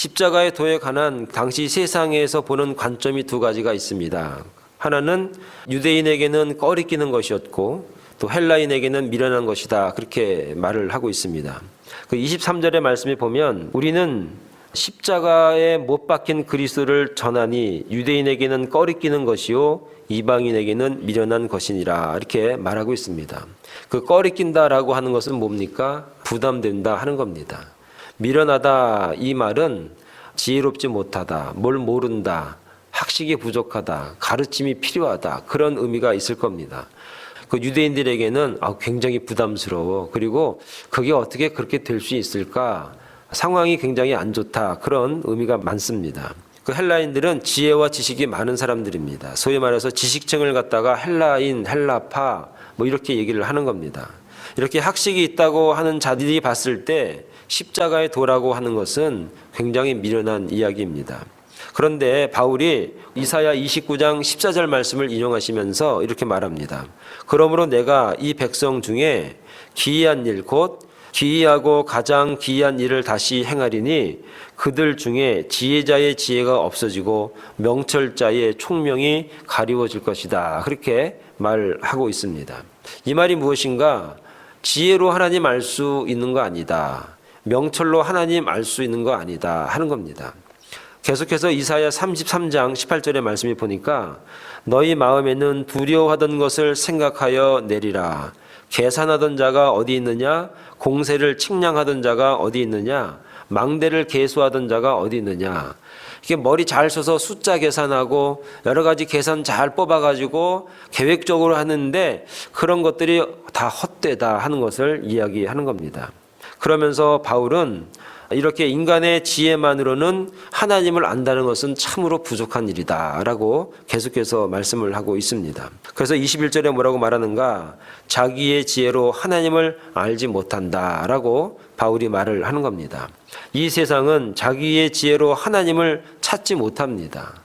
십자가의 도에 관한 당시 세상에서 보는 관점이 두 가지가 있습니다. 하나는 유대인에게는 꺼리끼는 것이었고 또 헬라인에게는 미련한 것이다. 그렇게 말을 하고 있습니다. 그 23절의 말씀에 보면 우리는 십자가에 못 박힌 그리스도를 전하니 유대인에게는 꺼리끼는 것이요 이방인에게는 미련한 것이니라 이렇게 말하고 있습니다. 그 꺼리낀다라고 하는 것은 뭡니까? 부담된다 하는 겁니다. 미련하다 이 말은 지혜롭지 못하다, 뭘 모른다, 학식이 부족하다, 가르침이 필요하다 그런 의미가 있을 겁니다. 그 유대인들에게는 굉장히 부담스러워. 그리고 그게 어떻게 그렇게 될 수 있을까? 상황이 굉장히 안 좋다. 그런 의미가 많습니다. 그 헬라인들은 지혜와 지식이 많은 사람들입니다. 소위 말해서 지식층을 갖다가 헬라인, 헬라파 뭐 이렇게 얘기를 하는 겁니다. 이렇게 학식이 있다고 하는 자들이 봤을 때 십자가의 도라고 하는 것은 굉장히 미련한 이야기입니다. 그런데 바울이 이사야 29장 14절 말씀을 인용하시면서 이렇게 말합니다. 그러므로 내가 이 백성 중에 기이한 일 곧 기이하고 가장 기이한 일을 다시 행하리니 그들 중에 지혜자의 지혜가 없어지고 명철자의 총명이 가리워질 것이다. 그렇게 말하고 있습니다. 이 말이 무엇인가? 지혜로 하나님 알 수 있는 거 아니다. 명철로 하나님 알 수 있는 거 아니다 하는 겁니다. 계속해서 이사야 33장 18절의 말씀이 보니까 너희 마음에는 두려워하던 것을 생각하여 내리라. 계산하던 자가 어디 있느냐? 공세를 측량하던 자가 어디 있느냐? 망대를 계수하던 자가 어디 있느냐? 이게 머리 잘 써서 숫자 계산하고 여러 가지 계산 잘 뽑아가지고 계획적으로 하는데 그런 것들이 다 헛되다 하는 것을 이야기하는 겁니다. 그러면서 바울은 이렇게 인간의 지혜만으로는 하나님을 안다는 것은 참으로 부족한 일이다 라고 계속해서 말씀을 하고 있습니다. 그래서 21절에 뭐라고 말하는가? 자기의 지혜로 하나님을 알지 못한다 라고 바울이 말을 하는 겁니다. 이 세상은 자기의 지혜로 하나님을 찾지 못합니다.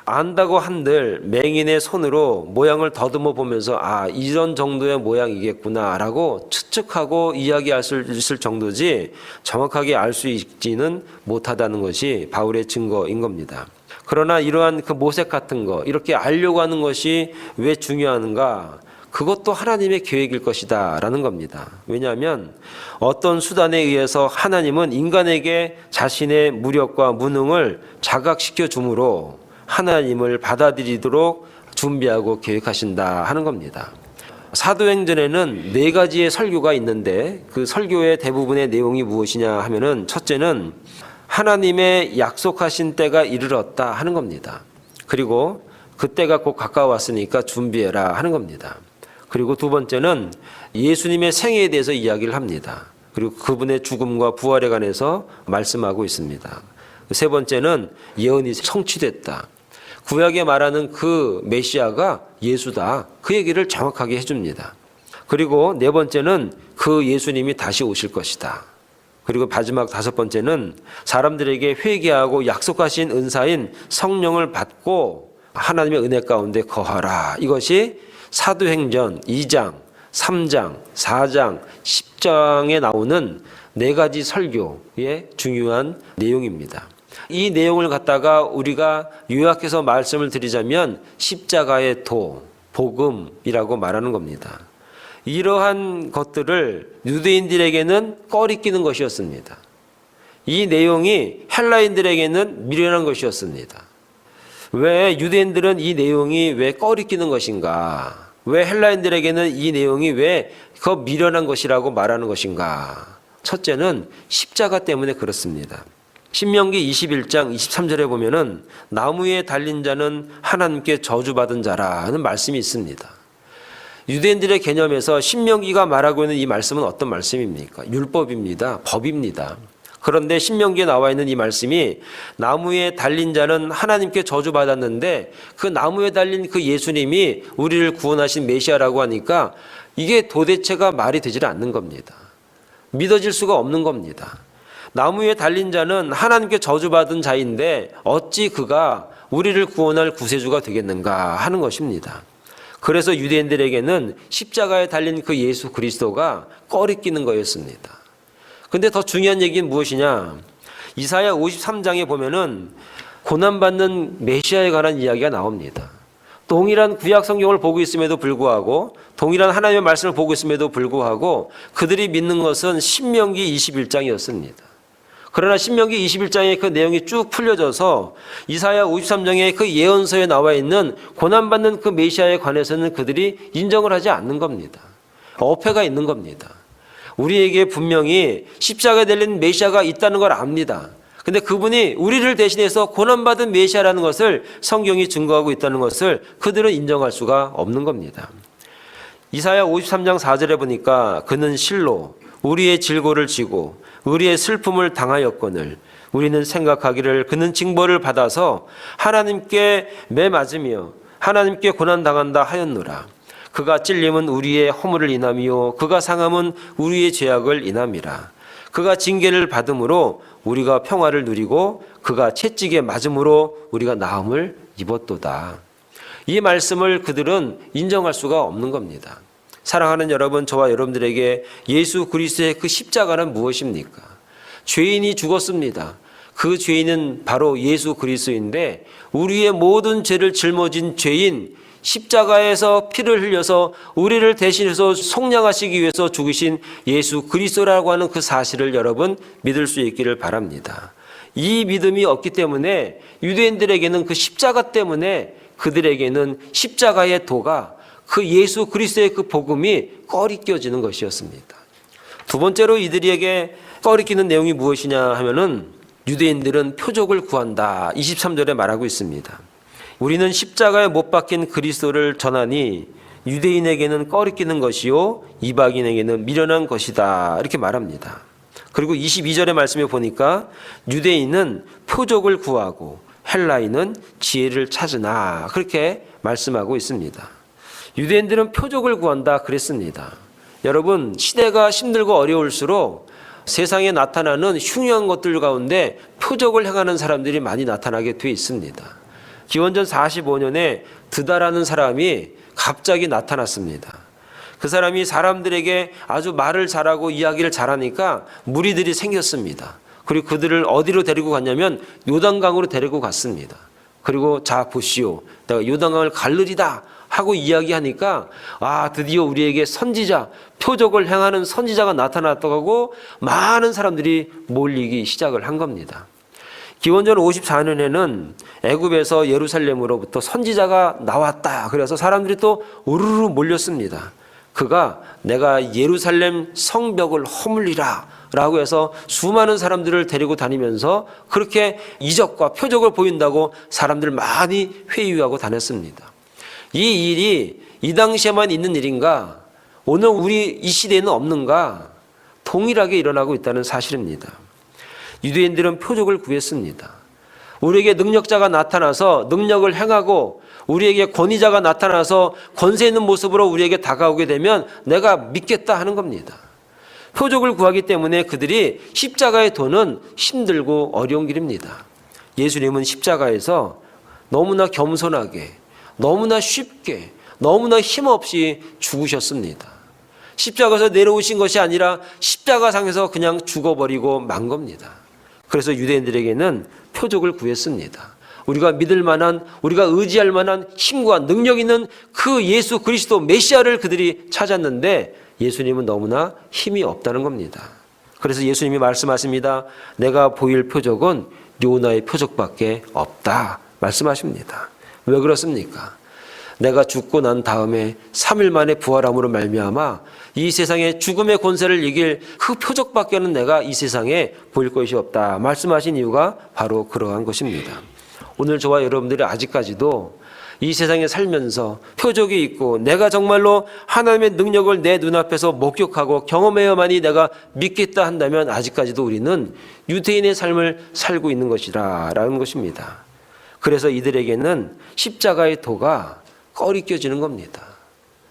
안다고 한들 맹인의 손으로 모양을 더듬어 보면서 이런 정도의 모양이겠구나 라고 추측하고 이야기할 수 있을 정도지 정확하게 알 수 있지는 못하다는 것이 바울의 증거인 겁니다. 그러나 이러한 그 모색 같은 거 이렇게 알려고 하는 것이 왜 중요한가? 그것도 하나님의 계획일 것이다 라는 겁니다. 왜냐하면 어떤 수단에 의해서 하나님은 인간에게 자신의 무력과 무능을 자각시켜 주므로 하나님을 받아들이도록 준비하고 계획하신다 하는 겁니다. 사도행전에는 4가지의 설교가 있는데 그 설교의 대부분의 내용이 무엇이냐 하면은 첫째는 하나님의 약속하신 때가 이르렀다 하는 겁니다. 그리고 그 때가 곧 가까웠으니까 준비해라 하는 겁니다. 그리고 두 번째는 예수님의 생애에 대해서 이야기를 합니다. 그리고 그분의 죽음과 부활에 관해서 말씀하고 있습니다. 세 번째는 예언이 성취됐다. 구약에 말하는 그 메시아가 예수다. 그 얘기를 정확하게 해줍니다. 그리고 네 번째는 그 예수님이 다시 오실 것이다. 그리고 마지막 5번째는 사람들에게 회개하고 약속하신 은사인 성령을 받고 하나님의 은혜 가운데 거하라. 이것이 사도행전 2장, 3장, 4장, 10장에 나오는 4가지 설교의 중요한 내용입니다. 이 내용을 갖다가 우리가 요약해서 말씀을 드리자면 십자가의 도, 복음이라고 말하는 겁니다. 이러한 것들을 유대인들에게는 꺼리끼는 것이었습니다. 이 내용이 헬라인들에게는 미련한 것이었습니다. 왜 유대인들은 이 내용이 왜 꺼리끼는 것인가? 왜 헬라인들에게는 이 내용이 왜 그 미련한 것이라고 말하는 것인가? 첫째는 십자가 때문에 그렇습니다. 신명기 21장 23절에 보면은 나무에 달린 자는 하나님께 저주받은 자라는 말씀이 있습니다. 유대인들의 개념에서 신명기가 말하고 있는 이 말씀은 어떤 말씀입니까? 율법입니다. 법입니다. 그런데 신명기에 나와 있는 이 말씀이 나무에 달린 자는 하나님께 저주받았는데 그 나무에 달린 그 예수님이 우리를 구원하신 메시아라고 하니까 이게 도대체가 말이 되질 않는 겁니다. 믿어질 수가 없는 겁니다. 나무에 달린 자는 하나님께 저주받은 자인데 어찌 그가 우리를 구원할 구세주가 되겠는가 하는 것입니다. 그래서 유대인들에게는 십자가에 달린 그 예수 그리스도가 꺼리끼는 거였습니다. 근데 더 중요한 얘기는 무엇이냐? 이사야 53장에 보면은 고난받는 메시아에 관한 이야기가 나옵니다. 동일한 구약 성경을 보고 있음에도 불구하고, 동일한 하나님의 말씀을 보고 있음에도 불구하고 그들이 믿는 것은 신명기 21장이었습니다. 그러나 신명기 21장의 그 내용이 쭉 풀려져서 이사야 53장의 그 예언서에 나와 있는 고난받는 그 메시아에 관해서는 그들이 인정을 하지 않는 겁니다. 어폐가 있는 겁니다. 우리에게 분명히 십자가에 달린 메시아가 있다는 걸 압니다. 근데 그분이 우리를 대신해서 고난받은 메시아라는 것을 성경이 증거하고 있다는 것을 그들은 인정할 수가 없는 겁니다. 이사야 53장 4절에 보니까 그는 실로 우리의 질고를 지고 우리의 슬픔을 당하였거늘 우리는 생각하기를 그는 징벌을 받아서 하나님께 매맞으며 하나님께 고난당한다 하였노라. 그가 찔림은 우리의 허물을 인함이요 그가 상함은 우리의 죄악을 인함이라. 그가 징계를 받음으로 우리가 평화를 누리고 그가 채찍에 맞음으로 우리가 나음을 입었도다. 이 말씀을 그들은 인정할 수가 없는 겁니다. 사랑하는 여러분, 저와 여러분들에게 예수 그리스도의 그 십자가는 무엇입니까? 죄인이 죽었습니다. 그 죄인은 바로 예수 그리스도인데 우리의 모든 죄를 짊어진 죄인, 십자가에서 피를 흘려서 우리를 대신해서 속량하시기 위해서 죽으신 예수 그리스도라고 하는 그 사실을 여러분 믿을 수 있기를 바랍니다. 이 믿음이 없기 때문에 유대인들에게는 그 십자가 때문에 그들에게는 십자가의 도가 그 예수 그리스도의 그 복음이 꺼리껴지는 것이었습니다. 두 번째로 이들에게 꺼리끼는 내용이 무엇이냐 하면은 유대인들은 표적을 구한다. 23절에 말하고 있습니다. 우리는 십자가에 못 박힌 그리스도를 전하니 유대인에게는 꺼리끼는 것이요 이방인에게는 미련한 것이다. 이렇게 말합니다. 그리고 22절의 말씀에 보니까 유대인은 표적을 구하고 헬라인은 지혜를 찾으나 그렇게 말씀하고 있습니다. 유대인들은 표적을 구한다 그랬습니다. 여러분, 시대가 힘들고 어려울수록 세상에 나타나는 흉흉한 것들 가운데 표적을 행하는 사람들이 많이 나타나게 돼 있습니다. 기원전 45년에 드다라는 사람이 갑자기 나타났습니다. 그 사람이 사람들에게 아주 말을 잘하고 이야기를 잘하니까 무리들이 생겼습니다. 그리고 그들을 어디로 데리고 갔냐면 요단강으로 데리고 갔습니다. 그리고 자 보시오, 내가 요단강을 갈르리다 하고 이야기하니까 드디어 우리에게 선지자, 표적을 행하는 선지자가 나타났다고 많은 사람들이 몰리기 시작을 한 겁니다. 기원전 54년에는 애굽에서 예루살렘으로부터 선지자가 나왔다. 그래서 사람들이 또 우르르 몰렸습니다. 그가 내가 예루살렘 성벽을 허물리라 라고 해서 수많은 사람들을 데리고 다니면서 그렇게 이적과 표적을 보인다고 사람들 많이 회유하고 다녔습니다. 이 일이 이 당시에만 있는 일인가? 오늘 우리 이 시대에는 없는가? 동일하게 일어나고 있다는 사실입니다. 유대인들은 표적을 구했습니다. 우리에게 능력자가 나타나서 능력을 행하고 우리에게 권위자가 나타나서 권세 있는 모습으로 우리에게 다가오게 되면 내가 믿겠다 하는 겁니다. 표적을 구하기 때문에 그들이 십자가의 도는 힘들고 어려운 길입니다. 예수님은 십자가에서 너무나 겸손하게, 너무나 쉽게, 너무나 힘없이 죽으셨습니다. 십자가에서 내려오신 것이 아니라 십자가상에서 그냥 죽어버리고 만 겁니다. 그래서 유대인들에게는 표적을 구했습니다. 우리가 믿을 만한, 우리가 의지할 만한 힘과 능력 있는 그 예수 그리스도 메시아를 그들이 찾았는데 예수님은 너무나 힘이 없다는 겁니다. 그래서 예수님이 말씀하십니다. 내가 보일 표적은 요나의 표적밖에 없다 말씀하십니다. 왜 그렇습니까? 내가 죽고 난 다음에 3일 만에 부활함으로 말미암아 이 세상의 죽음의 권세를 이길 그 표적밖에는 내가 이 세상에 보일 것이 없다 말씀하신 이유가 바로 그러한 것입니다. 오늘 저와 여러분들이 아직까지도 이 세상에 살면서 표적이 있고 내가 정말로 하나님의 능력을 내 눈앞에서 목격하고 경험해야만이 내가 믿겠다 한다면 아직까지도 우리는 유대인의 삶을 살고 있는 것이라는 것입니다. 그래서 이들에게는 십자가의 도가 꺼리껴지는 겁니다.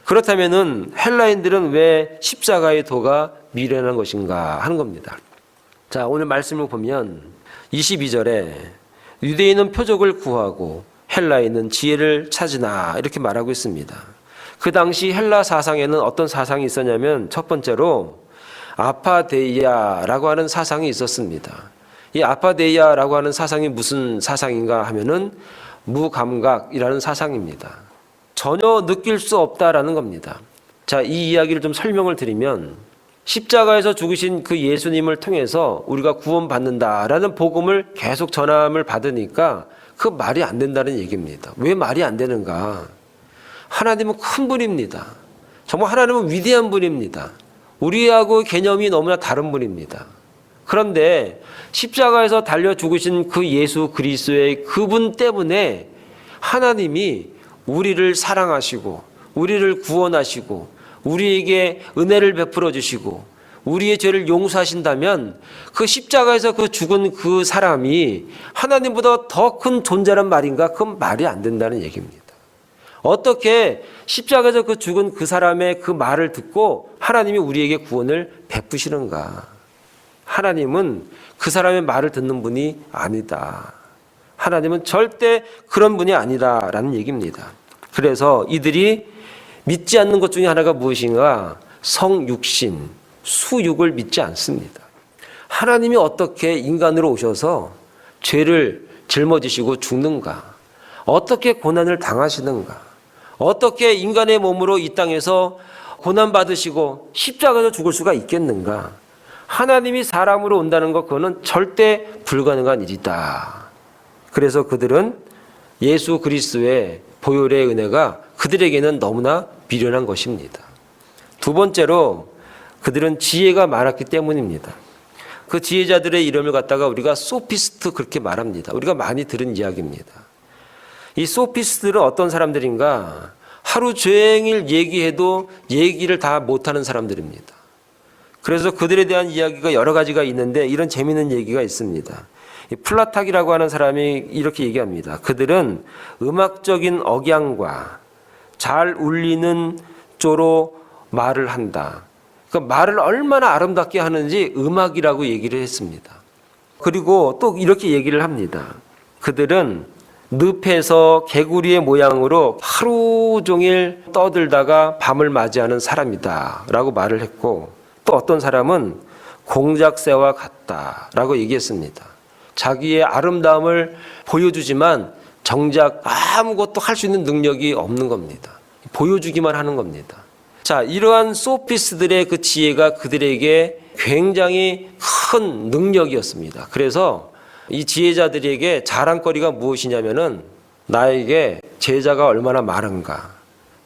그렇다면은 헬라인들은 왜 십자가의 도가 미련한 것인가 하는 겁니다. 자, 오늘 말씀을 보면 22절에 유대인은 표적을 구하고 헬라인은 지혜를 찾으나 이렇게 말하고 있습니다. 그 당시 헬라 사상에는 어떤 사상이 있었냐면 첫 번째로 아파데이아라고 하는 사상이 있었습니다. 이 아파데이아라고 하는 사상이 무슨 사상인가 하면은 무감각이라는 사상입니다. 전혀 느낄 수 없다라는 겁니다. 자, 이 이야기를 좀 설명을 드리면 십자가에서 죽으신 그 예수님을 통해서 우리가 구원받는다라는 복음을 계속 전함을 받으니까 그 말이 안 된다는 얘기입니다. 왜 말이 안 되는가? 하나님은 큰 분입니다. 정말 하나님은 위대한 분입니다. 우리하고 개념이 너무나 다른 분입니다. 그런데 십자가에서 달려 죽으신 그 예수 그리스도의 그분 때문에 하나님이 우리를 사랑하시고 우리를 구원하시고 우리에게 은혜를 베풀어 주시고 우리의 죄를 용서하신다면 그 십자가에서 그 죽은 그 사람이 하나님보다 더 큰 존재란 말인가? 그건 말이 안 된다는 얘기입니다. 어떻게 십자가에서 그 죽은 그 사람의 그 말을 듣고 하나님이 우리에게 구원을 베푸시는가? 하나님은 그 사람의 말을 듣는 분이 아니다. 하나님은 절대 그런 분이 아니다라는 얘기입니다. 그래서 이들이 믿지 않는 것 중에 하나가 무엇인가? 성육신, 수육을 믿지 않습니다. 하나님이 어떻게 인간으로 오셔서 죄를 짊어지시고 죽는가? 어떻게 고난을 당하시는가? 어떻게 인간의 몸으로 이 땅에서 고난받으시고 십자가에서 죽을 수가 있겠는가? 하나님이 사람으로 온다는 것, 그거는 절대 불가능한 일이다. 그래서 그들은 예수 그리스도의 보혈의 은혜가 그들에게는 너무나 미련한 것입니다. 두 번째로 그들은 지혜가 많았기 때문입니다. 그 지혜자들의 이름을 갖다가 우리가 소피스트 그렇게 말합니다. 우리가 많이 들은 이야기입니다. 이 소피스트들은 어떤 사람들인가? 하루 종일 얘기해도 얘기를 다 못하는 사람들입니다. 그래서 그들에 대한 이야기가 여러 가지가 있는데 이런 재미있는 얘기가 있습니다. 플라탁이라고 하는 사람이 이렇게 얘기합니다. 그들은 음악적인 억양과 잘 울리는 조로 말을 한다. 그 말을 얼마나 아름답게 하는지 음악이라고 얘기를 했습니다. 그리고 또 이렇게 얘기를 합니다. 그들은 늪에서 개구리의 모양으로 하루 종일 떠들다가 밤을 맞이하는 사람이다 라고 말을 했고, 또 어떤 사람은 공작새와 같다라고 얘기했습니다. 자기의 아름다움을 보여주지만 정작 아무것도 할 수 있는 능력이 없는 겁니다. 보여주기만 하는 겁니다. 자, 이러한 소피스들의 그 지혜가 그들에게 굉장히 큰 능력이었습니다. 그래서 이 지혜자들에게 자랑거리가 무엇이냐면은 나에게 제자가 얼마나 많은가,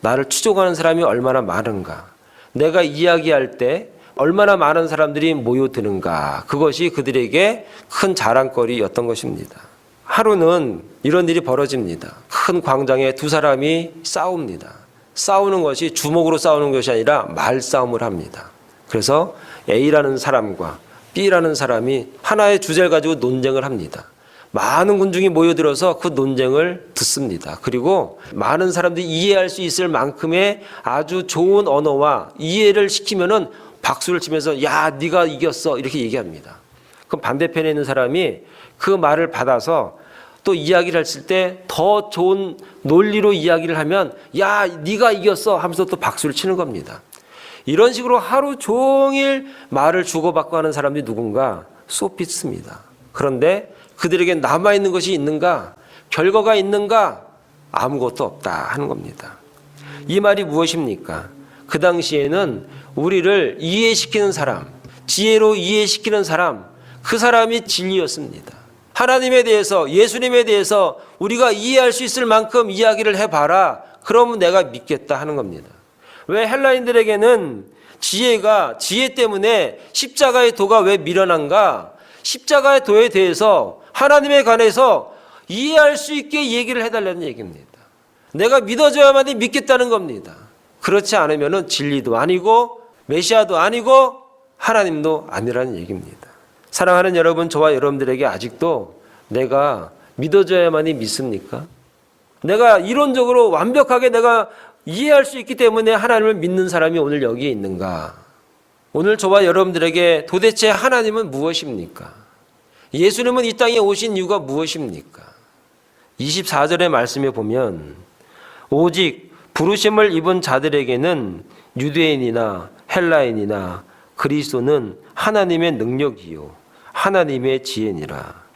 나를 추종하는 사람이 얼마나 많은가, 내가 이야기할 때 얼마나 많은 사람들이 모여드는가, 그것이 그들에게 큰 자랑거리였던 것입니다. 하루는 이런 일이 벌어집니다. 큰 광장에 두 사람이 싸웁니다. 싸우는 것이 주먹으로 싸우는 것이 아니라 말싸움을 합니다. 그래서 A라는 사람과 B라는 사람이 하나의 주제를 가지고 논쟁을 합니다. 많은 군중이 모여들어서 그 논쟁을 듣습니다. 그리고 많은 사람들이 이해할 수 있을 만큼의 아주 좋은 언어와 이해를 시키면은 박수를 치면서 야, 네가 이겼어 이렇게 얘기합니다. 그럼 반대편에 있는 사람이 그 말을 받아서 또 이야기를 했을 때 더 좋은 논리로 이야기를 하면 야, 네가 이겼어 하면서 또 박수를 치는 겁니다. 이런 식으로 하루 종일 말을 주고받고 하는 사람들이 누군가? 소피스트입니다. 그런데 그들에게 남아있는 것이 있는가? 결과가 있는가? 아무것도 없다 하는 겁니다. 이 말이 무엇입니까? 그 당시에는 우리를 이해시키는 사람, 지혜로 이해시키는 사람, 그 사람이 진리였습니다. 하나님에 대해서, 예수님에 대해서 우리가 이해할 수 있을 만큼 이야기를 해봐라. 그러면 내가 믿겠다 하는 겁니다. 왜 헬라인들에게는 지혜 때문에 십자가의 도가 왜 미련한가? 십자가의 도에 대해서 하나님에 관해서 이해할 수 있게 얘기를 해달라는 얘기입니다. 내가 믿어줘야만이 믿겠다는 겁니다. 그렇지 않으면 진리도 아니고 메시아도 아니고 하나님도 아니라는 얘기입니다. 사랑하는 여러분, 저와 여러분들에게 아직도 내가 믿어줘야만이 믿습니까? 내가 이론적으로 완벽하게 내가 이해할 수 있기 때문에 하나님을 믿는 사람이 오늘 여기에 있는가? 오늘 저와 여러분들에게 도대체 하나님은 무엇입니까? 예수님은 이 땅에 오신 이유가 무엇입니까? 24절의 말씀에 보면 오직 부르심을 입은 자들에게는 유대인이나 헬라인이나 그리스도는 하나님의 능력이요 하나님의 지혜니라.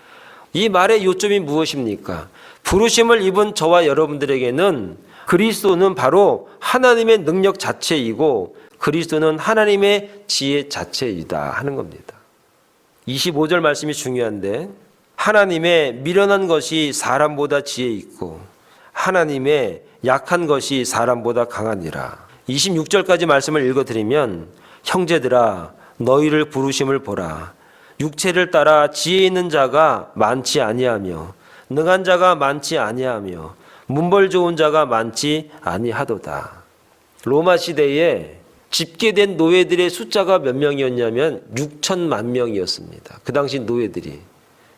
이 말의 요점이 무엇입니까? 부르심을 입은 저와 여러분들에게는 그리스도는 바로 하나님의 능력 자체이고 그리스도는 하나님의 지혜 자체이다 하는 겁니다. 25절 말씀이 중요한데, 하나님의 미련한 것이 사람보다 지혜 있고 하나님의 약한 것이 사람보다 강하니라. 26절까지 말씀을 읽어드리면, 형제들아 너희를 부르심을 보라. 육체를 따라 지혜 있는 자가 많지 아니하며 능한 자가 많지 아니하며 문벌 좋은 자가 많지 아니하도다. 로마 시대에 집계된 노예들의 숫자가 몇 명이었냐면 6천만 명이었습니다. 그 당시 노예들이.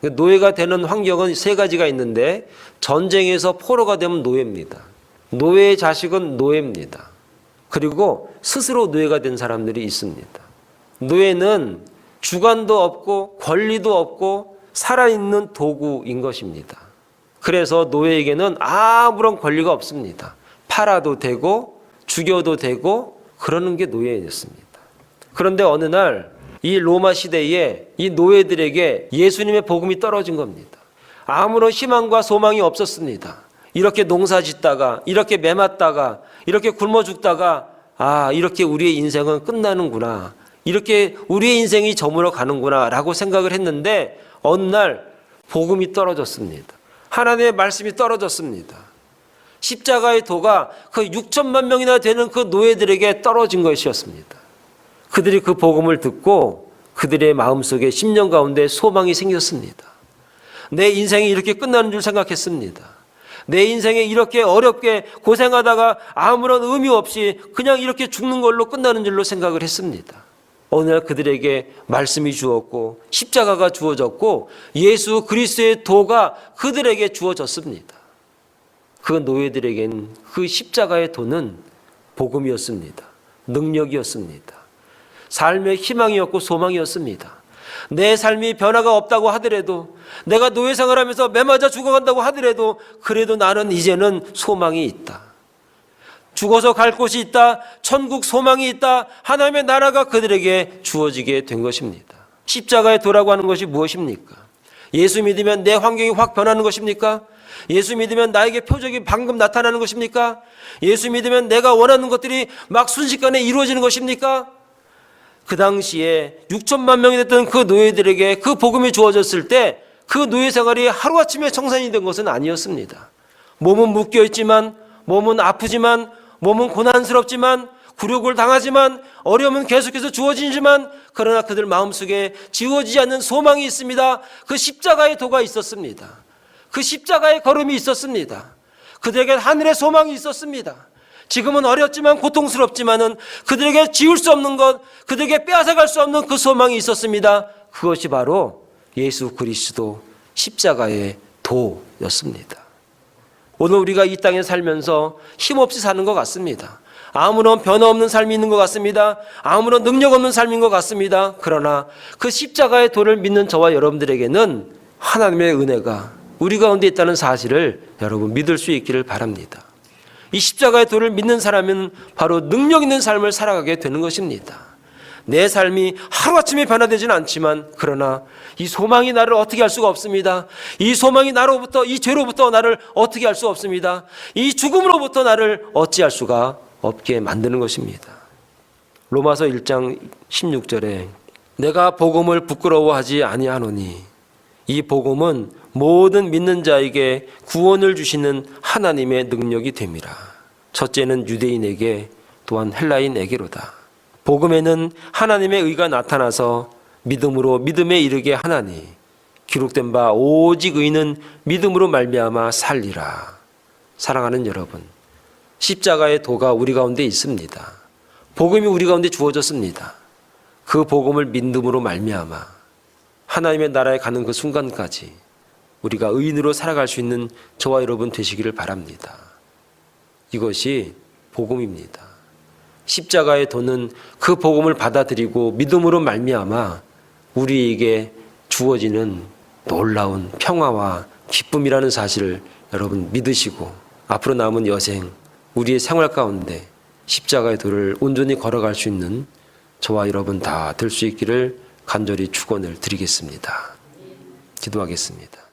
노예가 되는 환경은 세 가지가 있는데, 전쟁에서 포로가 되면 노예입니다. 노예의 자식은 노예입니다. 그리고 스스로 노예가 된 사람들이 있습니다. 노예는 주관도 없고 권리도 없고 살아있는 도구인 것입니다. 그래서 노예에게는 아무런 권리가 없습니다. 팔아도 되고 죽여도 되고 그러는 게 노예였습니다. 그런데 어느 날 이 로마 시대에 이 노예들에게 예수님의 복음이 떨어진 겁니다. 아무런 희망과 소망이 없었습니다. 이렇게 농사 짓다가, 이렇게 매맞다가, 이렇게 굶어 죽다가, 이렇게 우리의 인생은 끝나는구나, 이렇게 우리의 인생이 저물어 가는구나 라고 생각을 했는데, 어느 날 복음이 떨어졌습니다. 하나님의 말씀이 떨어졌습니다. 십자가의 도가 그 6천만 명이나 되는 그 노예들에게 떨어진 것이었습니다. 그들이 그 복음을 듣고 그들의 마음속에 심령 가운데 소망이 생겼습니다. 내 인생이 이렇게 끝나는 줄 생각했습니다. 내 인생에 이렇게 어렵게 고생하다가 아무런 의미 없이 그냥 이렇게 죽는 걸로 끝나는 줄로 생각을 했습니다. 어느 날 그들에게 말씀이 주었고 십자가가 주어졌고 예수 그리스도의 도가 그들에게 주어졌습니다. 그 노예들에겐 그 십자가의 도는 복음이었습니다. 능력이었습니다. 삶의 희망이었고 소망이었습니다. 내 삶이 변화가 없다고 하더라도, 내가 노예 생활하면서 매맞아 죽어간다고 하더라도, 그래도 나는 이제는 소망이 있다. 죽어서 갈 곳이 있다. 천국 소망이 있다. 하나님의 나라가 그들에게 주어지게 된 것입니다. 십자가의 도라고 하는 것이 무엇입니까? 예수 믿으면 내 환경이 확 변하는 것입니까? 예수 믿으면 나에게 표적이 방금 나타나는 것입니까? 예수 믿으면 내가 원하는 것들이 막 순식간에 이루어지는 것입니까? 그 당시에 6천만 명이 됐던 그 노예들에게 그 복음이 주어졌을 때 그 노예 생활이 하루아침에 청산이 된 것은 아니었습니다. 몸은 묶여있지만, 몸은 아프지만, 몸은 고난스럽지만, 굴욕을 당하지만, 어려움은 계속해서 주어지지만, 그러나 그들 마음속에 지워지지 않는 소망이 있습니다. 그 십자가의 도가 있었습니다. 그 십자가의 걸음이 있었습니다. 그들에게 하늘의 소망이 있었습니다. 지금은 어렵지만 고통스럽지만은 그들에게 지울 수 없는 것, 그들에게 빼앗아갈 수 없는 그 소망이 있었습니다. 그것이 바로 예수 그리스도 십자가의 도였습니다. 오늘 우리가 이 땅에 살면서 힘없이 사는 것 같습니다. 아무런 변화 없는 삶이 있는 것 같습니다. 아무런 능력 없는 삶인 것 같습니다. 그러나 그 십자가의 도를 믿는 저와 여러분들에게는 하나님의 은혜가 우리 가운데 있다는 사실을 여러분 믿을 수 있기를 바랍니다. 이 십자가의 도를 믿는 사람은 바로 능력 있는 삶을 살아가게 되는 것입니다. 내 삶이 하루아침에 변화되지는 않지만, 그러나 이 소망이 나를 어떻게 할 수가 없습니다. 이 소망이 나로부터, 이 죄로부터 나를 어떻게 할 수 없습니다. 이 죽음으로부터 나를 어찌할 수가 없게 만드는 것입니다. 로마서 1장 16절에 내가 복음을 부끄러워하지 아니하노니 이 복음은 모든 믿는 자에게 구원을 주시는 하나님의 능력이 됨이라. 첫째는 유대인에게, 또한 헬라인에게로다. 복음에는 하나님의 의가 나타나서 믿음으로 믿음에 이르게 하나니 기록된 바 오직 의는 믿음으로 말미암아 살리라. 사랑하는 여러분, 십자가의 도가 우리 가운데 있습니다. 복음이 우리 가운데 주어졌습니다. 그 복음을 믿음으로 말미암아 하나님의 나라에 가는 그 순간까지 우리가 의인으로 살아갈 수 있는 저와 여러분 되시기를 바랍니다. 이것이 복음입니다. 십자가의 도는 그 복음을 받아들이고 믿음으로 말미암아 우리에게 주어지는 놀라운 평화와 기쁨이라는 사실을 여러분 믿으시고 앞으로 남은 여생 우리의 생활 가운데 십자가의 도를 온전히 걸어갈 수 있는 저와 여러분 다 될 수 있기를 간절히 축원을 드리겠습니다. 기도하겠습니다.